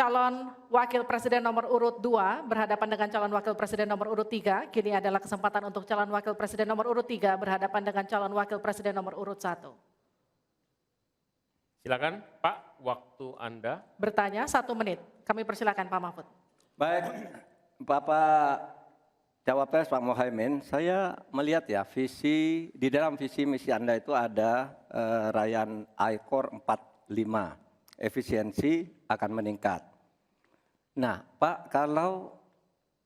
calon wakil presiden nomor urut 2 berhadapan dengan calon wakil presiden nomor urut 3. Kini adalah kesempatan untuk calon wakil presiden nomor urut 3 berhadapan dengan calon wakil presiden nomor urut 1. Silakan Pak, waktu Anda. Bertanya 1 menit. Kami persilakan Pak Mahfud. Baik, Bapak Cawapres Pak Mohaimin, saya melihat ya di dalam visi misi Anda itu ada rayaan I-Core 45, efisiensi akan meningkat. Nah Pak, kalau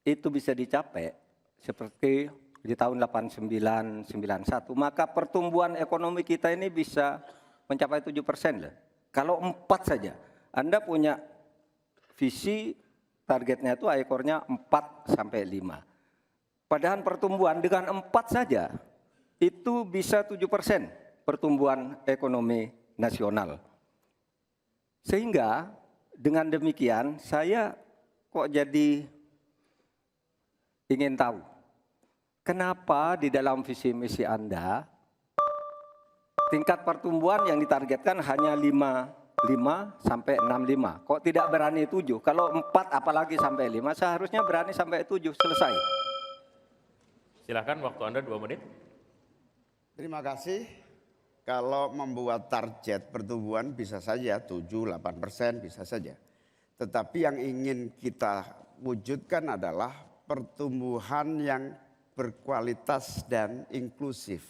itu bisa dicapai seperti di tahun 89, 91, maka pertumbuhan ekonomi kita ini bisa mencapai 7% loh. Kalau 4 saja, Anda punya visi targetnya itu I-Core-nya 4 sampai 5. Padahal pertumbuhan dengan 4 saja itu bisa 7% pertumbuhan ekonomi nasional. Sehingga dengan demikian saya kok jadi ingin tahu kenapa di dalam visi misi Anda tingkat pertumbuhan yang ditargetkan hanya 5 sampai 65. Kok tidak berani 7? Kalau 4 apalagi sampai 5, seharusnya berani sampai 7, selesai. Silakan waktu Anda 2 menit. Terima kasih. Kalau membuat target pertumbuhan bisa saja 7-8% bisa saja. Tetapi yang ingin kita wujudkan adalah pertumbuhan yang berkualitas dan inklusif.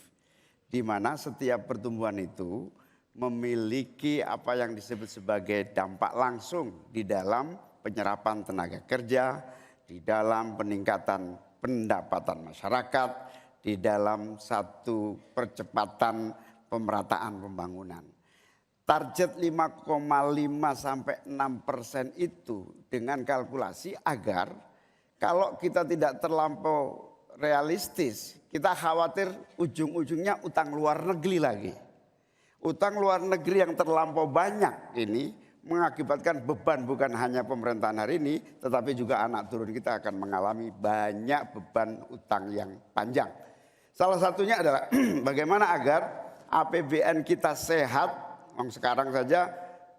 Di mana setiap pertumbuhan itu memiliki apa yang disebut sebagai dampak langsung di dalam penyerapan tenaga kerja, di dalam peningkatan pendapatan masyarakat, di dalam satu percepatan pemerataan pembangunan. Target 5,5 sampai 6% itu dengan kalkulasi agar kalau kita tidak terlampau realistis, kita khawatir ujung-ujungnya utang luar negeri lagi. Utang luar negeri yang terlampau banyak ini mengakibatkan beban bukan hanya pemerintahan hari ini, tetapi juga anak turun kita akan mengalami banyak beban utang yang panjang. Salah satunya adalah bagaimana agar APBN kita sehat. Sekarang saja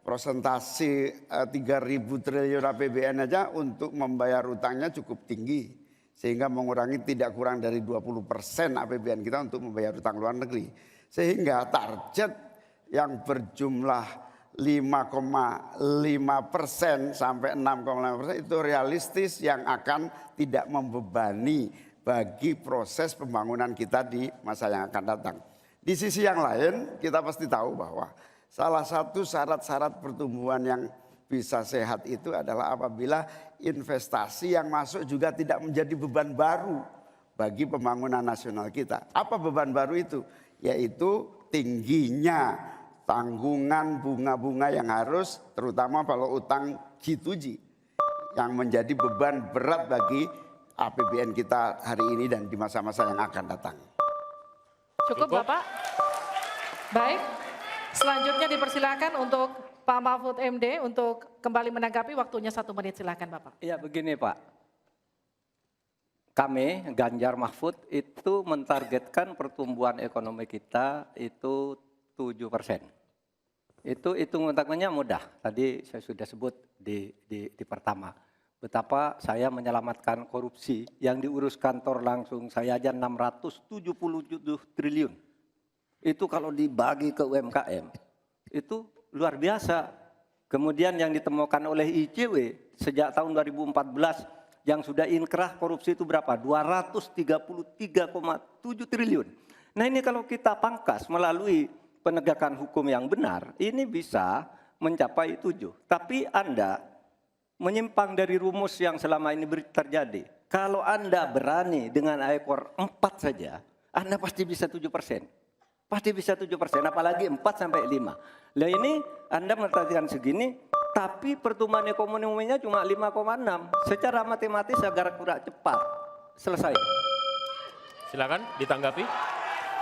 presentasi 3.000 triliun APBN aja untuk membayar utangnya cukup tinggi. Sehingga mengurangi tidak kurang dari 20% APBN kita untuk membayar utang luar negeri. Sehingga target yang berjumlah 5,5% sampai 6,5% itu realistis yang akan tidak membebani bagi proses pembangunan kita di masa yang akan datang. Di sisi yang lain kita pasti tahu bahwa salah satu syarat-syarat pertumbuhan yang bisa sehat itu adalah apabila investasi yang masuk juga tidak menjadi beban baru bagi pembangunan nasional kita. Apa beban baru itu? Yaitu tingginya tanggungan bunga-bunga yang harus, terutama kalau utang G2G, yang menjadi beban berat bagi APBN kita hari ini dan di masa-masa yang akan datang. Cukup Bapak? Baik, selanjutnya dipersilakan untuk Pak Mahfud MD untuk kembali menanggapi, waktunya 1 menit, silakan Bapak. Ya begini Pak, kami Ganjar Mahfud itu mentargetkan pertumbuhan ekonomi kita itu 7%. Itu hitung-hitungannya mudah, tadi saya sudah sebut di pertama. Betapa saya menyelamatkan korupsi yang diurus kantor langsung saya aja 677 triliun. Itu kalau dibagi ke UMKM, itu luar biasa. Kemudian yang ditemukan oleh ICW sejak tahun 2014 yang sudah inkrah korupsi itu berapa? 233,7 triliun. Nah ini kalau kita pangkas melalui penegakan hukum yang benar, ini bisa mencapai 7. Tapi Anda menyimpang dari rumus yang selama ini terjadi. Kalau Anda berani dengan I-Core 4 saja, Anda pasti bisa 7%. Pasti bisa 7%, apalagi 4 sampai 5. Lah ini Anda memperhatikan segini, tapi pertumbuhan ekonominya cuma 5,6. Secara matematis agak kurang cepat. Selesai. Silakan ditanggapi.